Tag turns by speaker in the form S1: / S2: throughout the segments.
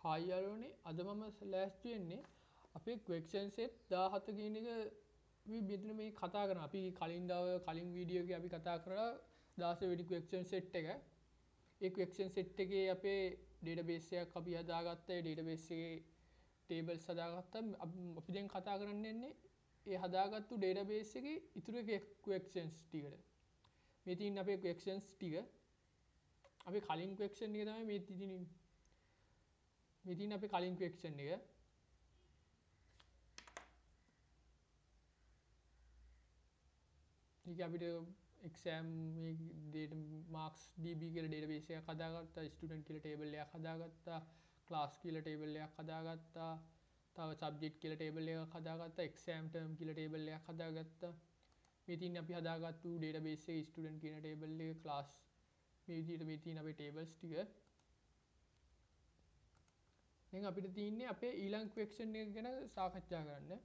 S1: Hi යාළුවනේ අද මම ලෑස්ති වෙන්නේ අපේ question set 17 කියන එක අපි මෙතන මේ කතා කරනවා. අපි කලින් වීඩියෝ එකේ අපි කතා කරලා 16 වෙනි question set එක. ඒ question set එකේ අපේ database එකක් අපි හදාගත්තා. ඒ database එකේ tables හදාගත්තා. අපි දැන් කතා කරන්න යන්නේ ඒ හදාගත්තු database එකේ ඉතුරු questions ටිකට. මේ තියෙන අපේ questions ටික. අපි කලින් question එක තමයි මේ තියෙන්නේ. මේ තියෙන අපේ කලින් question එක. ඒක අපිට exam මේ data marks db කියලා database එකක් හදාගත්තා, student කියලා table එකක් හදාගත්තා, class කියලා table එකක් හදාගත්තා, තව subject කියලා table එකක් හදාගත්තා, exam term කියලා table එකක් හදාගත්තා. මේ තියෙන අපි හදාගත්තු database එකේ student කියන table එක, class මේ විදිහට මේ තියෙන අපේ tables ටික. දැන් අපිට තියෙන්නේ අපේ ඊළඟ question එක ගැන සාකච්ඡා කරන්න.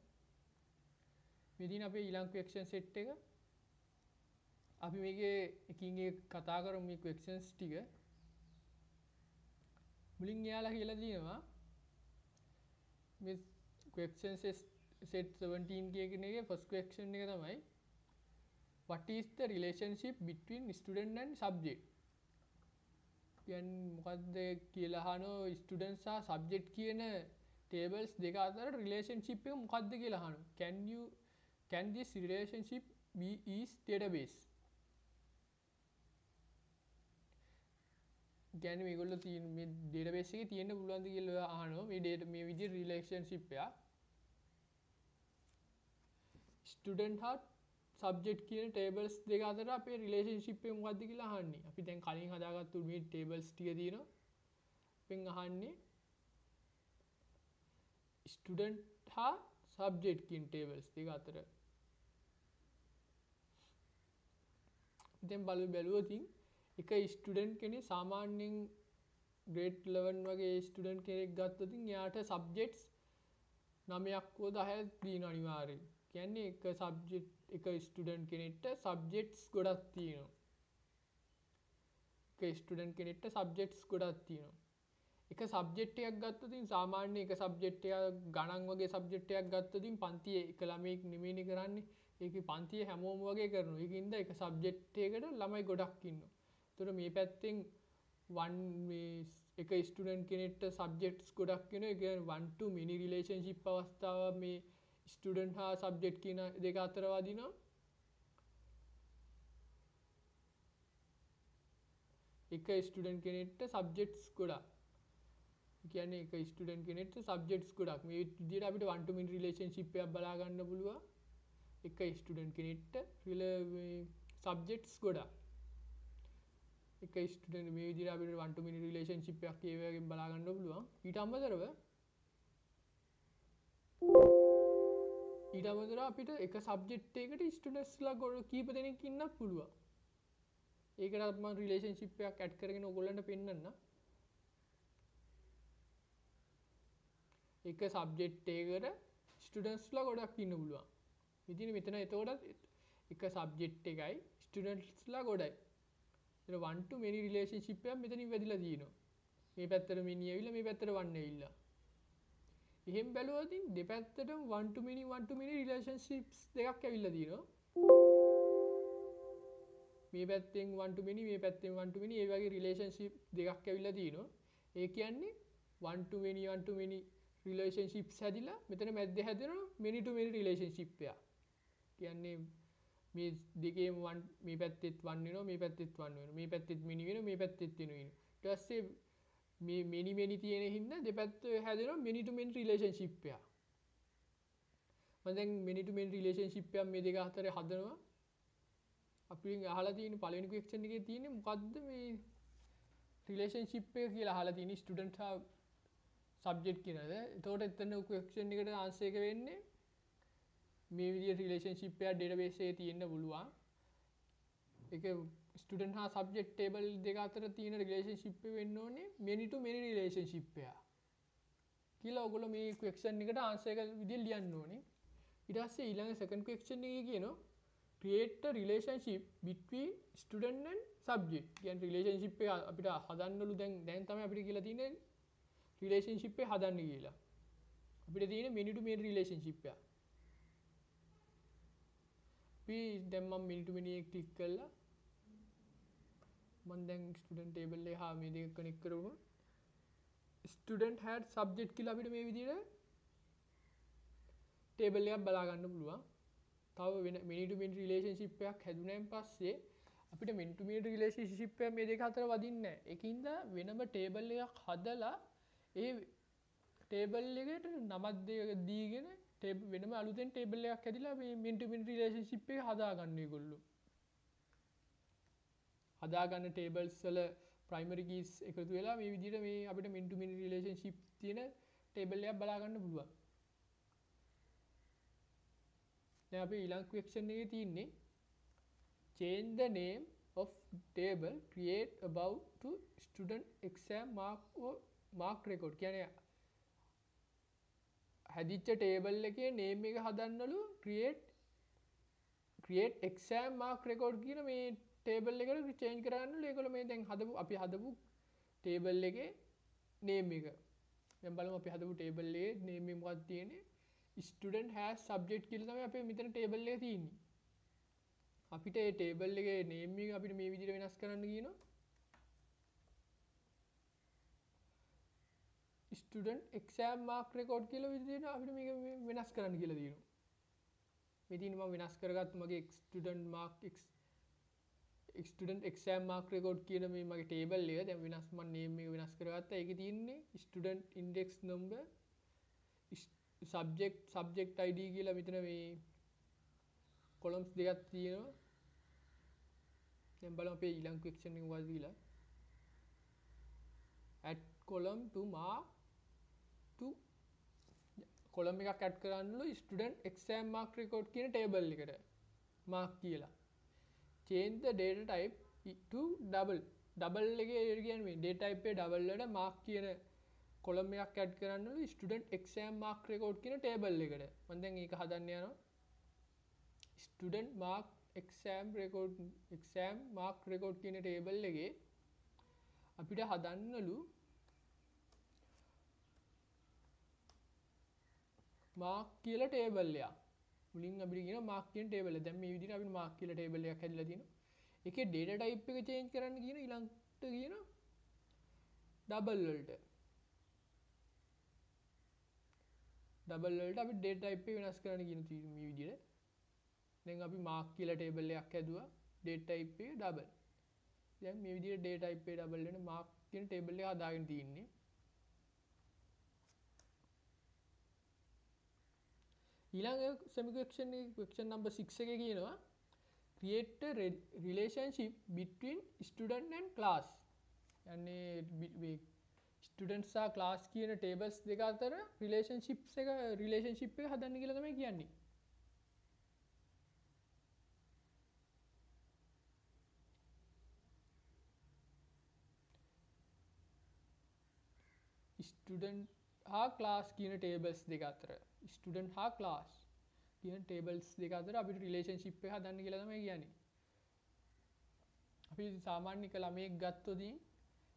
S1: මේ තියෙන අපේ ඊළඟ question set එක. අපි මේකේ එකින් එක කතා කරමු මේ questions ටික. මුලින් එයාලා කියලා දිනවා මේ question set 17 කියන එකේ first question එක තමයි what is the relationship between student and subject? කියන්නේ මොකද්ද කියලා අහනවා student සහ subject කියන tables දෙක අතර relationship එක මොකද්ද කියලා අහනවා. Can this relationship be is database? කියන්නේ මේගොල්ලෝ තියෙන මේ database එකේ තියෙන්න පුළුවන්ද කියලා අහනවා. මේ විදිහේ relationship එක student හා subject කියන tables දෙක අතර අපේ relationship එක මොකද්ද කියලා අහන්නේ. අපි දැන් කලින් හදාගත්තු මේ tables ටික තියෙනවා. අපෙන් අහන්නේ student හා subject කියන tables දෙක අතර. දැන් බැලුවොත් එක ස්ටුඩන්ට් කෙනෙක් සාමාන්‍යයෙන් grade 11 වගේ ස්ටුඩන්ට් කෙනෙක් ගත්තොත් එයාට subjects 9ක් හෝ 10ක් තියෙනවා අනිවාර්යෙන්. කියන්නේ එක ස්ටුඩන්ට් කෙනෙක්ට subjects ගොඩක් තියෙනවා. එක ස්ටුඩන්ට් කෙනෙක්ට subjects ගොඩක් තියෙනවා. එක subject එකක් ගත්තොත් සාමාන්‍ය එක subject එකක් ගණන් වගේ subject එකක් ගත්තොත් පන්තියේ එක ළමයෙක් නෙමෙයිනේ කරන්නේ. ඒකේ පන්තියේ හැමෝම වගේ කරනවා. ඒකින්ද එක subject එකකට ළමයි ගොඩක් ඉන්නවා. ඒතර මේ පැත්තෙන් එක ස්ටුඩන්ට් කෙනෙක්ට subjects ගොඩක් වෙනවා. ඒ කියන්නේ one to many relationship අවස්ථාව මේ ස්ටුඩන්ට් හා subject කියන දෙක අතර වදිනවා. එක ස්ටුඩන්ට් කෙනෙක්ට subjects ගොඩක්. කියන්නේ එක ස්ටුඩන්ට් කෙනෙක්ට subjects ගොඩක්. මේ විදිහට අපිට one to many relationship එකක් බලා ගන්න පුළුවන්. එක ස්ටුඩන්ට් කෙනෙක්ට subjects ගොඩක්. එක ස්ටුඩන්ට් මේ විදිහට අපිට one to many relationship එකක් ඒ වගේ බලා ගන්න පුළුවන්. ඊට අමතරව අපිට එක subject එකකට ස්ටුඩන්ට්ස්ලා කීප දෙනෙක් ඉන්නත් පුළුවන්. ඒකටත් මම relationship එකක් add කරගෙන ඔයගොල්ලන්ට පෙන්නන්නම්. එක subject එකකට ස්ටුඩන්ට්ස්ලා ගොඩක් ඉන්න පුළුවන්. ඉතින් මෙතන එතකොට එක subject එකයි ස්ටුඩන්ට්ස්ලා ගොඩයි. එතන one to many relationship එකක් මෙතනින් වැදිලා තියෙනවා. මේ පැත්තට many ඇවිල්ලා මේ පැත්තට one ඇවිල්ලා. එහෙන් බැලුවොත් දෙපැත්තටම one to many relationships දෙකක් ඇවිල්ලා තියෙනවා. මේ පැත්තෙන් one to many මේ පැත්තෙන් one to many ඒ වගේ relationship දෙකක් ඇවිල්ලා තියෙනවා. ඒ කියන්නේ one to many relationships හැදිලා මෙතන මැද්දේ හැදෙනවා many to many relationship එකක්. කියන්නේ මේ දෙකේම මේ පැත්තෙත් one වෙනවා මේ පැත්තෙත් one වෙනවා මේ පැත්තෙත් many වෙනවා මේ පැත්තෙත් වෙනවා. ඊට පස්සේ මේ many තියෙන හින්දා දෙපැත්ත හැදෙනවා many to many relationship එකක්. මම දැන් many to many relationship එකක් මේ දෙක අතර හදනවා. අපි අහලා තියෙන පළවෙනි question එකේ තියෙන්නේ මොකද්ද මේ relationship එක කියලා අහලා තියෙන student හා subject කියලාද. එතකොට එතන question එකට answer එක වෙන්නේ මේ විදිහේ relationship එකක් database එකේ තියෙන්න පුළුවන්. ඒක student හා subject table දෙක අතර තියෙන relationship එක වෙන්න ඕනේ many to many relationship එකක්. කියලා ඔයගොල්ලෝ මේ question එකට answer එක විදිහට ලියන්න ඕනේ. ඊට පස්සේ ඊළඟ second question එකේ කියනවා create a relationship between student and subject. කියන්නේ relationship එක අපිට හදන්නලු දැන් තමයි අපිට කියලා තියෙන්නේ රිලේෂන්ෂිප් එක හදන්න කියලා. අපිට තියෙන many to many රිලේෂන්ෂිප් එක. අපි දැන් මම many to many එක ක්ලික් කළා. මම දැන් ස්ටුඩන්ට් ටේබල් එක හා මේ දෙක කනෙක්ට් කරමු. ස්ටුඩන්ට් had subject කියලා අපිට මේ විදිහට ටේබල් එකක් බලා ගන්න පුළුවන්. තව වෙන many to many රිලේෂන්ෂිප් එකක් හැදුනයින් පස්සේ අපිට many to many රිලේෂන්ෂිප් එක මේ දෙක අතර වදින්නේ නැහැ. ඒකින්ද වෙනම ටේබල් එකක් හදලා ඒ ටේබල් එකට නමක් දීගෙන වෙනම අලුතෙන් ටේබල් එකක් හැදිලා මේ many to many රිලේෂන්ෂිප් එක හදාගන්න ඒගොල්ලෝ. හදාගන්න ටේබල්ස් වල ප්‍රයිමරි කීස් එකතු වෙලා මේ විදිහට මේ අපිට many to many රිලේෂන්ෂිප් තියෙන ටේබල් එකක් බලා ගන්න පුළුවන්. දැන් අපි ඊළඟ ක්වෙස්චන් එකේ තියෙන්නේ change the name of table create above to student exam mark record. කියන්නේ හැදිච්ච ටේබල් එකේ name එක හදන්නලු create exam mark record කියන මේ ටේබල් එකට change කරන්නලු ඒගොල්ලෝ මේ දැන් අපි හදපු ටේබල් එකේ name එක. දැන් බලමු අපි හදපු ටේබල් එකේ name එක මොකක්ද තියෙන්නේ? student has subject කියලා තමයි අපේ මෙතන ටේබල් එකේ තියෙන්නේ. අපිට මේ ටේබල් එකේ name එක අපිට මේ විදිහට වෙනස් කරන්න කියනවා. student exam mark record කියලා විදිහට අපිට මේක වෙනස් කරන්න කියලා තියෙනවා. මේ තියෙන මම වෙනස් කරගත්ත මගේ student exam mark record කියන මේ මගේ ටේබල් එක දැන් වෙනස් මම name එක වෙනස් කරගත්තා. ඒකේ තියෙන්නේ student index number subject id කියලා මෙතන මේ columns දෙකක් තියෙනවා. දැන් බලමු අපේ ඊළඟ question එක මොකක්ද කියලා. add column to mark to column එකක් add කරන්නලු student exam mark record කියන table එකට mark කියලා. change the data type to double එකේ කියන්නේ මේ data type එක double වලට mark කියන column එකක් add කරන්නලු student exam mark record කියන table එකට. මම දැන් ඒක හදන්න යනවා. student exam mark record කියන table එකේ අපිට හදන්නලු mark කියලා table එකක්. මුලින් අපිට කියන mark කියන table එක. දැන් මේ විදිහට අපිට mark කියලා table එකක් හැදිලා තියෙනවා. ඒකේ data type එක change කරන්න කියන ඊළඟට කියන double වලට. double වලට අපි data type එක වෙනස් කරන්න කියන මේ විදිහට. දැන් අපි mark කියලා table එකක් හැදුවා. data type එක double. දැන් මේ විදිහට data type එක double වෙන mark කියන table එක හදාගෙන තියෙන්නේ. ඊළඟ semi question question number 6 එකේ කියනවා create a relationship between student and class. يعني students සහ class කියන tables දෙක අතර relationship එක හදන්න කියලා තමයි කියන්නේ. student හා class කියන tables දෙක අතර student හා class කියන tables දෙක අතර අපිට relationship එක හදන්න කියලා තමයි කියන්නේ. අපි සාමාන්‍ය එක ළමයෙක් ගත්තොත්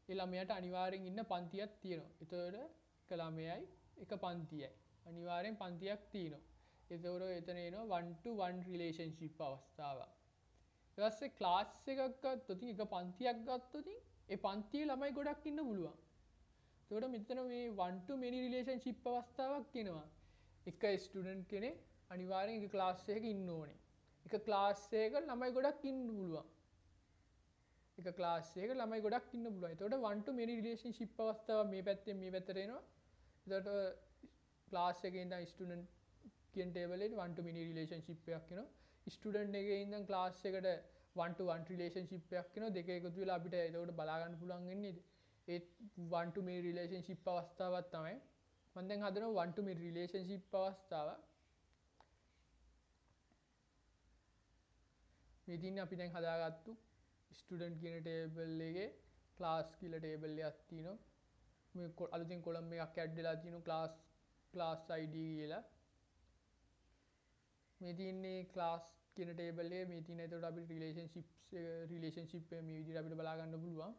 S1: ඒ ළමයාට අනිවාර්යෙන් ඉන්න පන්තියක් තියෙනවා. ඒතකොට එක ළමයයි එක පන්තියයි. අනිවාර්යෙන් පන්තියක් තියෙනවා. ඒතකොට එතන එනවා 1 to 1 relationship අවස්ථාවක්. ඊට පස්සේ class එකක් ගත්තොත් එක පන්තියක් ගත්තොත් ඒ පන්තියේ ළමයි ගොඩක් ඉන්න පුළුවන්. ඒතකොට මෙතන මේ 1 to many relationship අවස්ථාවක් එනවා. එක ස්ටුඩන්ට් කෙනෙක් අනිවාර්යෙන් එක ක්ලාස් එකක ඉන්න ඕනේ. එක ක්ලාස් එකක ළමයි ගොඩක් ඉන්න පුළුවන්. එක ක්ලාස් එකක ළමයි ගොඩක් ඉන්න පුළුවන්. එතකොට 1 to many relationship අවස්ථාව මේ පැත්තෙන් මේ පැත්තට එනවා. එතකොට ක්ලාස් එකේ ඉඳන් ස්ටුඩන්ට් කියන ටේබල් එකේ 1 to many relationship එකක් එනවා. ස්ටුඩන්ට් එකේ ඉඳන් ක්ලාස් එකට 1 to 1 relationship එකක් එනවා. දෙක එකතු වෙලා අපිට එතකොට බලා ගන්න පුළුවන් වෙන්නේ ඒ 1 to many relationship අවස්ථාවක් තමයි. මම දැන් හදනවා 1 to many relationship අවස්ථාව. මේ තින්නේ අපි දැන් හදාගත්තු ස්ටුඩන්ට් කියන ටේබල් එකේ ක්ලාස් කියලා ටේබල් එකක් තියෙනවා. මේ අලුතින් කොලම් එකක් ඇඩ් වෙලා තියෙනවා ක්ලාස් ID කියලා. මේ තින්නේ ක්ලාස් කියන ටේබල් එකේ මේ තියෙන ඒකට අපිට රිලේෂන්ෂිප් එක මේ විදිහට අපිට බලා ගන්න පුළුවන්.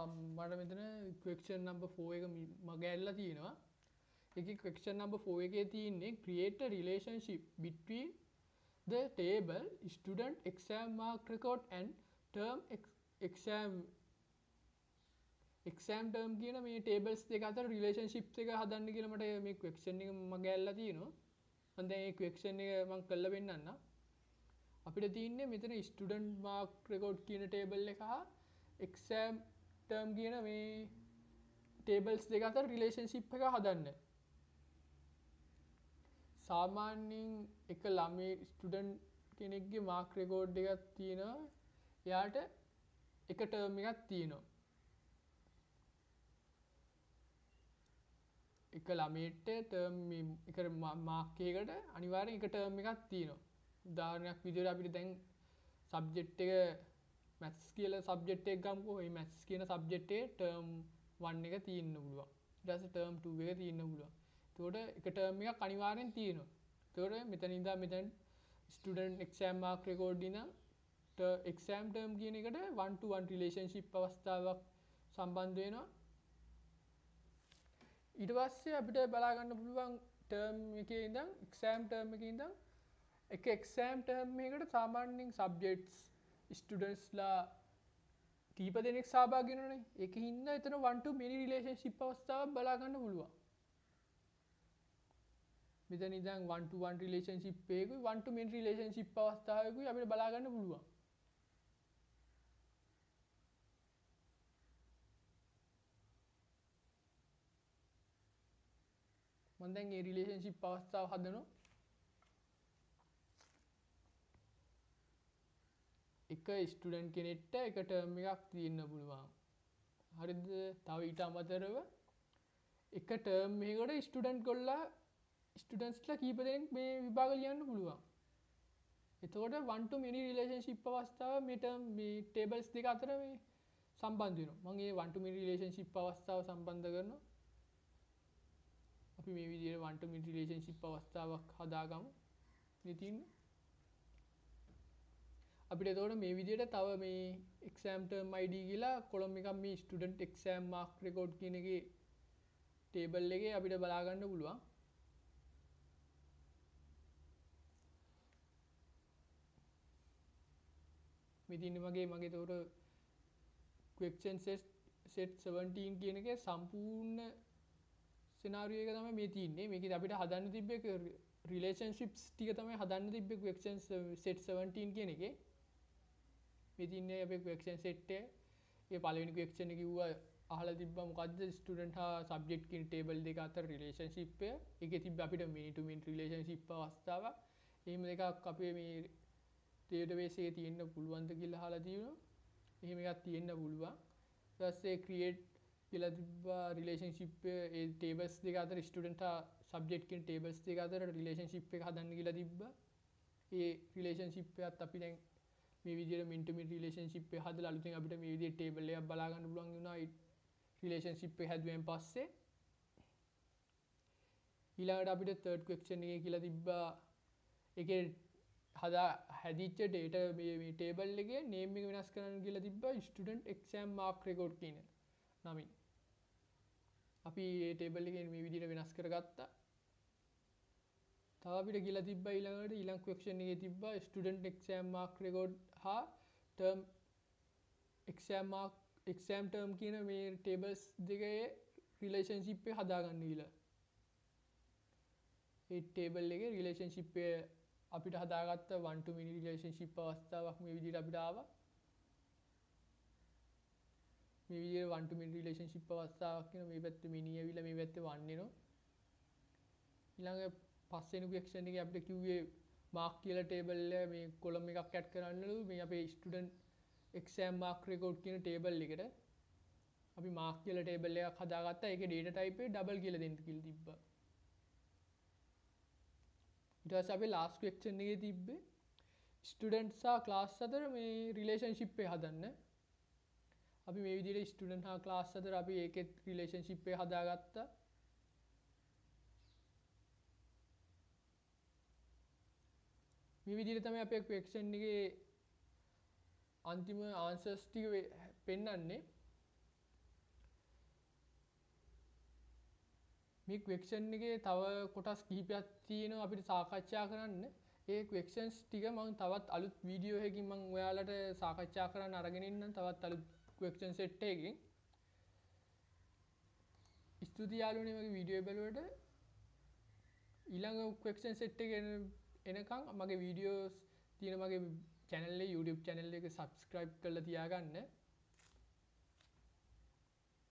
S1: මට මෙතන question number 4 එක මගේ ඇල්ලලා තියෙනවා. ඒකේ question number 4 එකේ තියෙන්නේ create a relationship between the table student exam mark record and term exam term කියන මේ tables දෙක අතර relationships එක හදන්න කියලා මට මේ question එක මගේ ඇල්ලලා තියෙනවා. මම දැන් මේ question එක මම කරලා පෙන්නන්නම්. අපිට තියෙන්නේ මෙතන student mark record කියන table එක හා exam term කියන මේ tables දෙක අතර relationship එක හදන්න. සාමාන්‍යයෙන් එක ළමයි ස්ටුඩන්ට් කෙනෙක්ගේ මාක් රෙකෝඩ් එකක් තියෙනවා. එයාට එක ටර්ම් එකක් තියෙනවා. එක ළමයට ටර්ම් එක මාක් එකකට අනිවාර්යෙන් එක ටර්ම් එකක් තියෙනවා. උදාහරණයක් විදිහට අපිට දැන් සබ්ජෙක්ට් එක මැත්ස් කියලා සබ්ජෙක්ට් එකක් ගමුකෝ. මේ මැත්ස් කියන සබ්ජෙක්ට් එකේ ටර්ම් 1 එක තියෙන්න පුළුවන්. ඊට පස්සේ ටර්ම් 2 එක තියෙන්න පුළුවන්. එතකොට එක ටර්ම් එකක් අනිවාර්යෙන් තියෙනවා. එතකොට මෙතන ඉඳන් මෙතන ස්ටුඩන්ට් එක්සෑම් මාක් රෙකෝඩ් ඉඳන් එක්සෑම් ටර්ම් කියන එකට 1 to 1 රිලේෂන්ෂිප් අවස්ථාවක් සම්බන්ධ වෙනවා. ඊට පස්සේ අපිට බලා ගන්න පුළුවන් ටර්ම් එකේ ඉඳන් එක්සෑම් ටර්ම් එකේ ඉඳන් එක එක්සෑම් ටර්ම් එකකට සාමාන්‍යයෙන් සබ්ජෙක්ට්ස් ස්ටුඩන්ට්ස්ලා කීප දෙනෙක් සහභාගී වෙනවනේ. ඒකින් එතන 1 to many රිලේෂන්ෂිප් අවස්ථාවක් බලා ගන්න පුළුවන්. මෙතන ඉඳන් 1 to 1 රිලේෂන්ෂිප් එකකුයි 1 to many රිලේෂන්ෂිප් අවස්ථාවකුයි අපිට බලා ගන්න පුළුවන්. මම දැන් මේ රිලේෂන්ෂිප් අවස්ථාව හදනවා. එක ස්ටුඩන්ට් කෙනෙක්ට එක ටර්ම් එකක් තියෙන්න පුළුවන්. හරිද? තව ඊට අමතරව එක ටර්ම් එකකට ස්ටුඩන්ට්ස්ලා කීප දෙනෙක් මේ විභාග ලියන්න පුළුවන්. එතකොට 1 to many රිලේෂන්ෂිප් අවස්ථාව මේ ටේබල්ස් දෙක අතර මේ සම්බන්ධ වෙනවා. මම මේ 1 to many රිලේෂන්ෂිප් අවස්ථාව සම්බන්ධ කරනවා. අපි මේ විදිහට 1 to many රිලේෂන්ෂිප් අවස්ථාවක් හදාගමු. මේ තියෙන්නේ අපිට එතකොට මේ විදිහට තව මේ exam term id කියලා කොලම් එකක් මේ student exam mark record කියන එකේ table එකේ අපිට බලා ගන්න පුළුවන්. මේ තියෙන්නේ මගේ එතකොට question set 17 කියන එකේ සම්පූර්ණ scenario එක තමයි මේ තියෙන්නේ. මේකෙදි අපිට හදන්න තිබ්බේ relationships ටික තමයි හදන්න තිබ්බේ question set 17 කියන එකේ. මේ තින්නේ අපේ question set එක. ඒ පළවෙනි question එක කිව්වා අහලා තිබ්බා මොකද්ද student හා subject කියන table දෙක අතර relationship එක. ඒකේ තිබ්බ අපිට many to many relationship අවස්ථාවක්. එහෙම එකක් අපේ මේ database එකේ තියෙන්න පුළුවන්ද කියලා අහලා තියෙනවා. එහෙම එකක් තියෙන්න පුළුවන්. ඊට පස්සේ create කියලා තිබ්බා relationship ඒ tables දෙක අතර student හා subject කියන tables දෙක අතර relationship එක හදන්න කියලා තිබ්බා. ඒ relationship එකත් අපි දැන් මේ විදිහට min to min relationship එක හදලා අලුතෙන් අපිට මේ විදිහට table එකක් බලා ගන්න පුළුවන් වුණා. ඒ relationship එක හැදුවෙන් පස්සේ ඊළඟට අපිට third question එකේ කියලා තිබ්බා ඒකේ හැදිච්ච data මේ table එකේ name එක වෙනස් කරන්න කියලා තිබ්බා student exam mark record කියන නමින්. අපි මේ table එකේ මේ විදිහට වෙනස් කරගත්තා. තව අපිට කියලා තිබ්බා ඊළඟ question එකේ තිබ්බා student exam mark record හා term exam term කියන මේ tables දෙකේ relationship එක හදාගන්න කියලා. ඒ table එකේ relationship එක අපිට හදාගත්ත 1 to many relationship අවස්ථාවක් මේ විදිහට අපිට ආවා. මේ විදිහට 1 to many relationship අවස්ථාවක් කියන මේ පැත්තේ many ඇවිල්ලා මේ පැත්තේ 1 එනවා. ඊළඟ පස්වෙනි question එකේ අපිට කිව්වේ mark කියලා table එක මේ column එකක් add කරන්නලු මේ අපේ student exam mark record කියන table එකට. අපි mark කියලා table එකක් හදාගත්තා. ඒකේ data type එක double කියලා දෙන්න කියලා තිබ්බා. ඊට පස්සේ අපි last question එකේ තිබ්බේ students සහ class අතර මේ relationship එක හදන්න. අපි මේ විදිහට student හා class අතර අපි ඒකෙත් relationship එක හදාගත්තා. මේ විදිහට තමයි අපේ question එකේ අන්තිම answers ටික පෙන්නන්නේ. මේ ක්වෙක්ෂන් එකේ තව කොටස් කිහිපයක් තියෙනවා අපිට සාකච්ඡා කරන්න. ඒ ක්වෙක්ෂන්ස් ටික මම තවත් අලුත් වීඩියෝ එකකින් මම ඔයාලට සාකච්ඡා කරන්න අරගෙන ඉන්නම් තවත් අලුත් ක්වෙක්ෂන් සෙට් එකකින්. ස්තුතියි යාළුවනේ මගේ වීඩියෝ බලුවට. ඊළඟ ක්වෙක්ෂන් සෙට් එක එනකම් මගේ වීඩියෝස් තියෙන මගේ channel එක YouTube channel එක subscribe කරලා තියාගන්න.